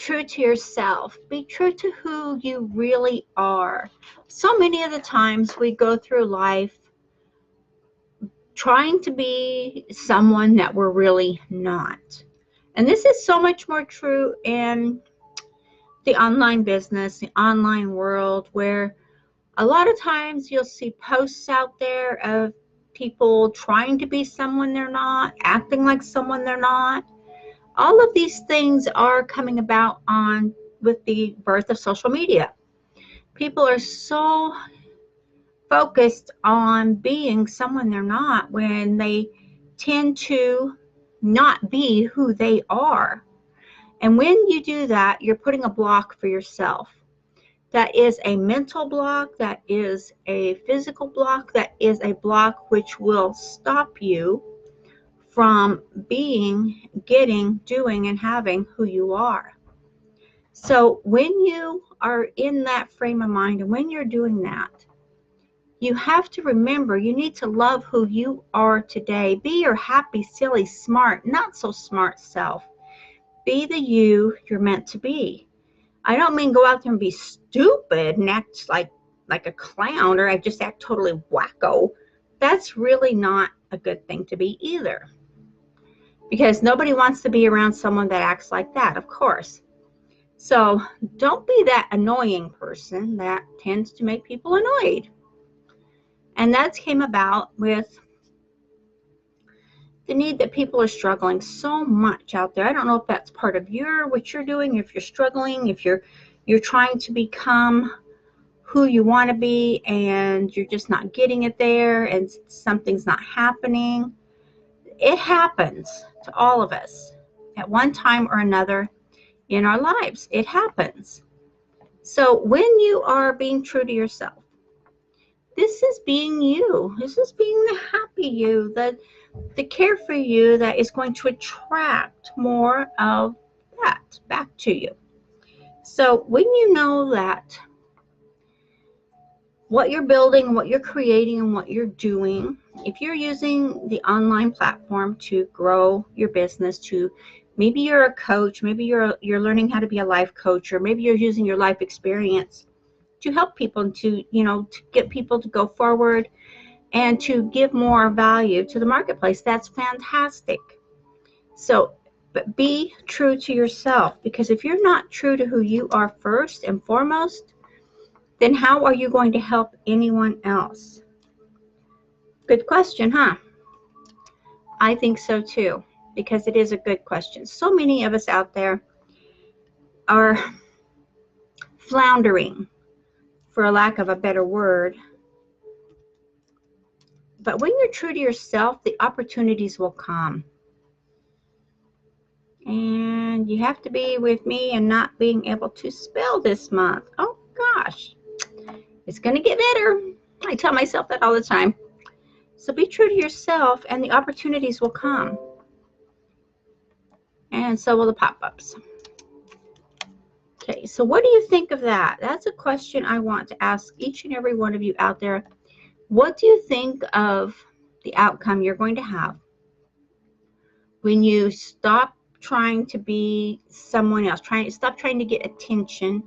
true to yourself. Be true to who you really are. So many of the times we go through life trying to be someone that we're really not. And this is so much more true in the online business, the online world, where a lot of times you'll see posts out there of people trying to be someone they're not, acting like someone they're not. All of these things are coming about on with the birth of social media. People are so focused on being someone they're not when they tend to not be who they are. And when you do that, you're putting a block for yourself. That is a mental block, that is a physical block, that is a block which will stop you from being, getting, doing, and having who you are. So when you are in that frame of mind and when you're doing that, you have to remember you need to love who you are today. Be your happy, silly, smart, not so smart self. Be the you you're meant to be. I don't mean go out there and be stupid and act like a clown, or I just act totally wacko. That's really not a good thing to be either. Because nobody wants to be around someone that acts like that, of course. So don't be that annoying person that tends to make people annoyed. And that came about with the need that people are struggling so much out there. I don't know if that's part of what you're doing, if you're struggling, if you're trying to become who you want to be and you're just not getting it there and something's not happening. It happens to all of us at one time or another in our lives. It happens. So when you are being true to yourself, this is being you. This is being the happy you, the carefree you that is going to attract more of that back to you. So when you know that what you're building, what you're creating, and what you're doing, if you're using the online platform to grow your business, to maybe you're a coach, maybe you're learning how to be a life coach, or maybe you're using your life experience to help people to get people to go forward and to give more value to the marketplace. That's fantastic. So, but be true to yourself, because if you're not true to who you are first and foremost, then how are you going to help anyone else? Good question, huh? I think so too, because it is a good question. So many of us out there are floundering, for a lack of a better word. But when you're true to yourself, the opportunities will come. And you have to be with me and not being able to spell this month. Oh gosh, it's going to get better. I tell myself that all the time. So be true to yourself and the opportunities will come. And so will the pop-ups. Okay, so what do you think of that? That's a question I want to ask each and every one of you out there. What do you think of the outcome you're going to have when you stop trying to be someone else, stop trying to get attention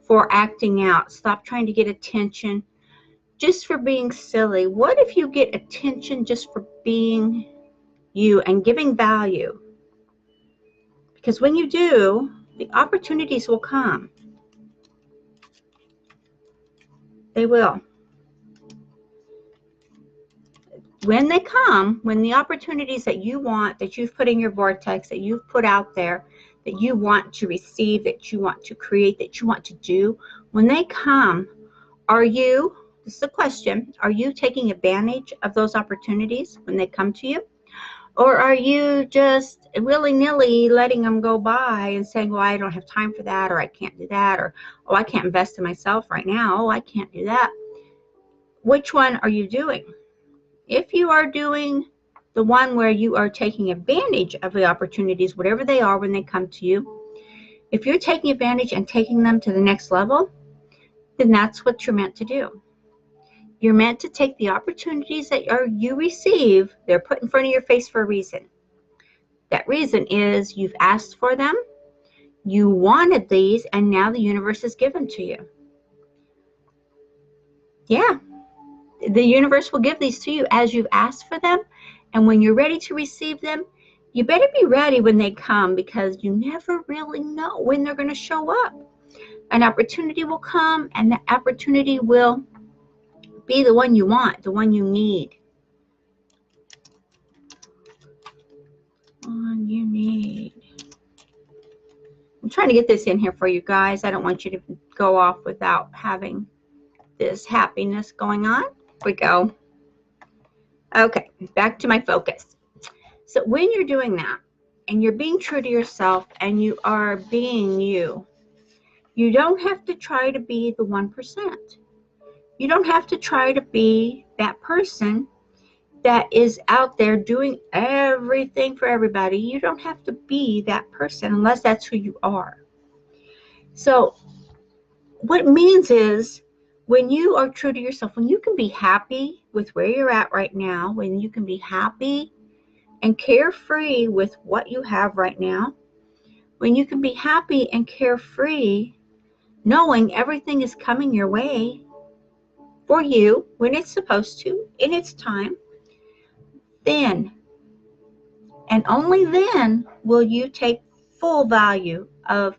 for acting out, stop trying to get attention just for being silly? What if you get attention just for being you and giving value? Because when you do, the opportunities will come. They will. When they come, when the opportunities that you want, that you've put in your vortex, that you've put out there, that you want to receive, that you want to create, that you want to do, when they come, this is a question, are you taking advantage of those opportunities when they come to you? Or are you just willy-nilly letting them go by and saying, well, I don't have time for that, or I can't do that, or, oh, I can't invest in myself right now, oh, I can't do that. Which one are you doing? If you are doing the one where you are taking advantage of the opportunities, whatever they are when they come to you, if you're taking advantage and taking them to the next level, then that's what you're meant to do. You're meant to take the opportunities that you receive. They're put in front of your face for a reason. That reason is you've asked for them, You wanted these, and now the universe is given to you. Yeah, the universe will give these to you as you've asked for them. And when you're ready to receive them, you better be ready when they come, because you never really know when they're going to show up. An opportunity will come, and the opportunity will be the one you want, the one you need. One you need. I'm trying to get this in here for you guys. I don't want you to go off without having this happiness going on. Here we go. Okay, back to my focus. So when you're doing that, and you're being true to yourself, and you are being you, you don't have to try to be the 1%. You don't have to try to be that person that is out there doing everything for everybody. You don't have to be that person unless that's who you are. So what it means is, when you are true to yourself, when you can be happy with where you're at right now, when you can be happy and carefree with what you have right now, when you can be happy and carefree knowing everything is coming your way for you when it's supposed to, in its time, then and only then will you take full value of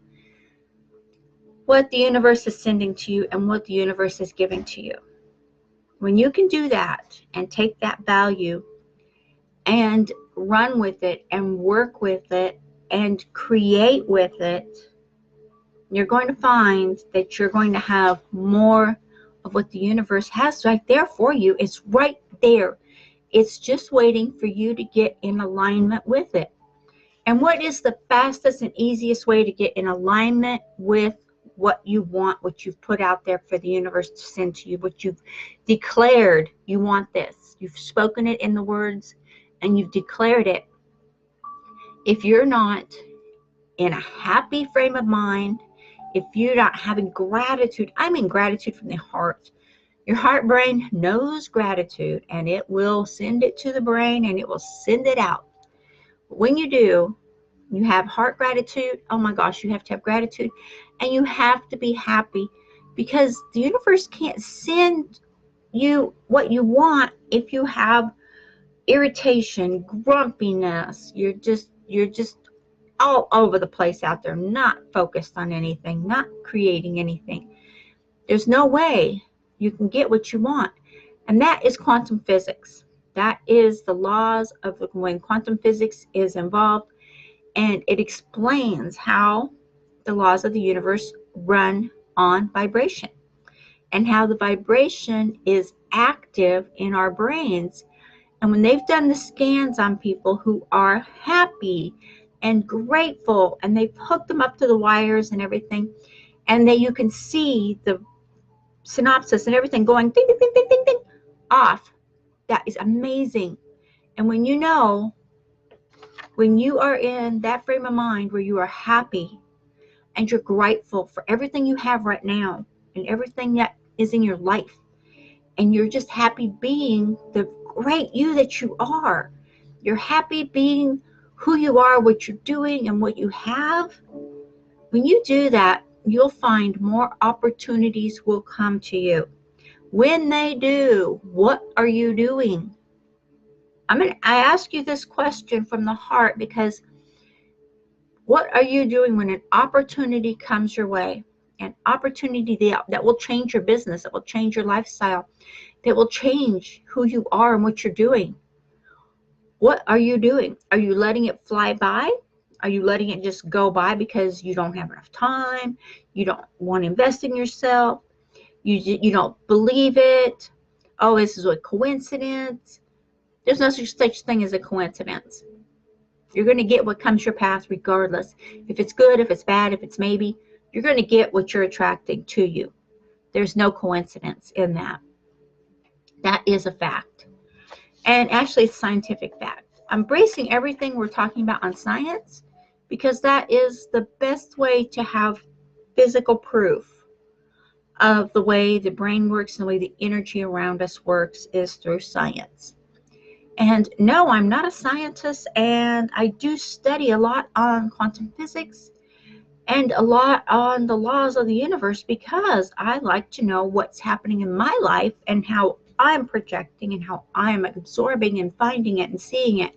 what the universe is sending to you and what the universe is giving to you. When you can do that and take that value and run with it and work with it and create with it, you're going to find that you're going to have more of what the universe has right there for you. It's right there. It's just waiting for you to get in alignment with it. And what is the fastest and easiest way to get in alignment with what you want, what you've put out there for the universe to send to you, what you've declared you want this? You've spoken it in the words and you've declared it. If you're not in a happy frame of mind, if you're not having gratitude, I mean gratitude from the heart. Your heart brain knows gratitude, and it will send it to the brain, and it will send it out. When you do, you have heart gratitude. Oh my gosh, you have to have gratitude, and you have to be happy, because the universe can't send you what you want if you have irritation, grumpiness. You're just all over the place out there, not focused on anything, not creating anything. There's no way you can get what you want. And that is quantum physics. That is the laws of when quantum physics is involved, and it explains how the laws of the universe run on vibration and how the vibration is active in our brains. And when they've done the scans on people who are happy and grateful, and they've hooked them up to the wires and everything, and then you can see the synopsis and everything going ding, ding, ding, ding, ding, ding, off. That is amazing. And when you know, when you are in that frame of mind where you are happy and you're grateful for everything you have right now and everything that is in your life, and you're just happy being the great you that you are, you're happy being who you are, what you're doing, and what you have. When you do that, you'll find more opportunities will come to you. When they do, what are you doing? I ask you this question from the heart, because what are you doing when an opportunity comes your way? An opportunity that will change your business, that will change your lifestyle, that will change who you are and what you're doing. What are you doing? Are you letting it fly by? Are you letting it just go by because you don't have enough time? You don't want to invest in yourself? You don't believe it? Oh, this is a coincidence. There's no such thing as a coincidence. You're going to get what comes your path regardless. If it's good, if it's bad, if it's maybe, you're going to get what you're attracting to you. There's no coincidence in that. That is a fact. And actually, it's scientific fact. I'm basing everything we're talking about on science, because that is the best way to have physical proof of the way the brain works and the way the energy around us works is through science. And no, I'm not a scientist, and I do study a lot on quantum physics and a lot on the laws of the universe, because I like to know what's happening in my life and how I'm projecting and how I'm absorbing and finding it and seeing it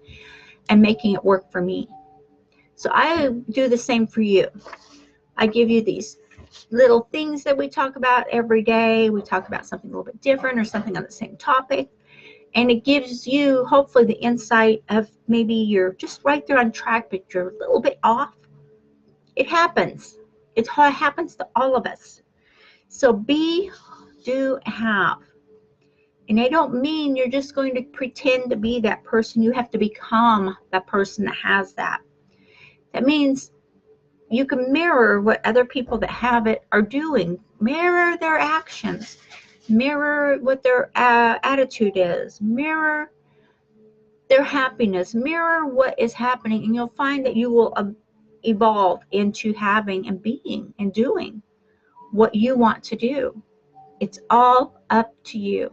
and making it work for me. So I do the same for you. I give you these little things that we talk about every day. We talk about something a little bit different or something on the same topic. And it gives you hopefully the insight of maybe you're just right there on track, but you're a little bit off. It happens. It happens to all of us. So be, do, have. And I don't mean you're just going to pretend to be that person. You have to become that person that has that. That means you can mirror what other people that have it are doing. Mirror their actions. Mirror what their attitude is. Mirror their happiness. Mirror what is happening, and you'll find that you will evolve into having and being and doing what you want to do. It's all up to you.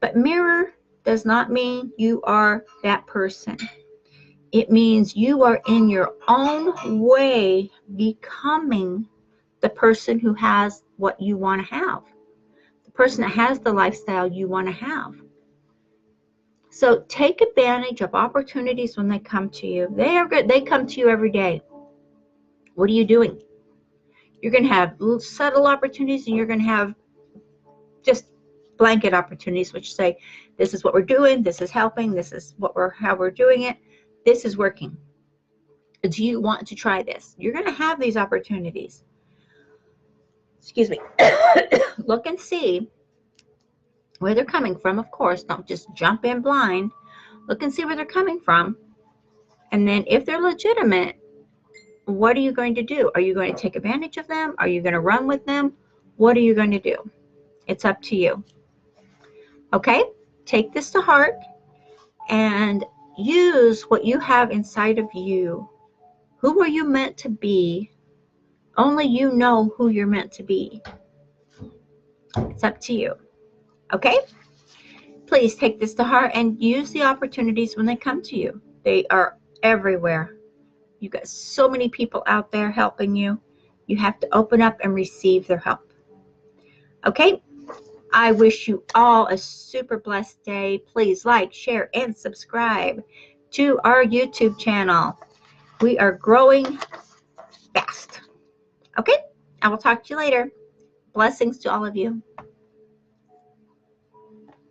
But mirror does not mean you are that person. It means you are in your own way becoming the person who has what you want to have, the person that has the lifestyle you want to have. So take advantage of opportunities when they come to you. They are good. They come to you every day. What are you doing? You're going to have subtle opportunities, and you're going to have just blanket opportunities, which say, this is what we're doing, this is helping, this is how we're doing it, this is working. Do you want to try this? You're going to have these opportunities. Excuse me. Look and see where they're coming from, of course. Don't just jump in blind. Look and see where they're coming from. And then if they're legitimate, what are you going to do? Are you going to take advantage of them? Are you going to run with them? What are you going to do? It's up to you. Okay? Take this to heart and use what you have inside of you. Who are you meant to be? Only you know who you're meant to be. It's up to you. Okay? Please take this to heart and use the opportunities when they come to you. They are everywhere. You've got so many people out there helping you. You have to open up and receive their help. Okay? I wish you all a super blessed day. Please like, share, and subscribe to our YouTube channel. We are growing fast. Okay? I will talk to you later. Blessings to all of you.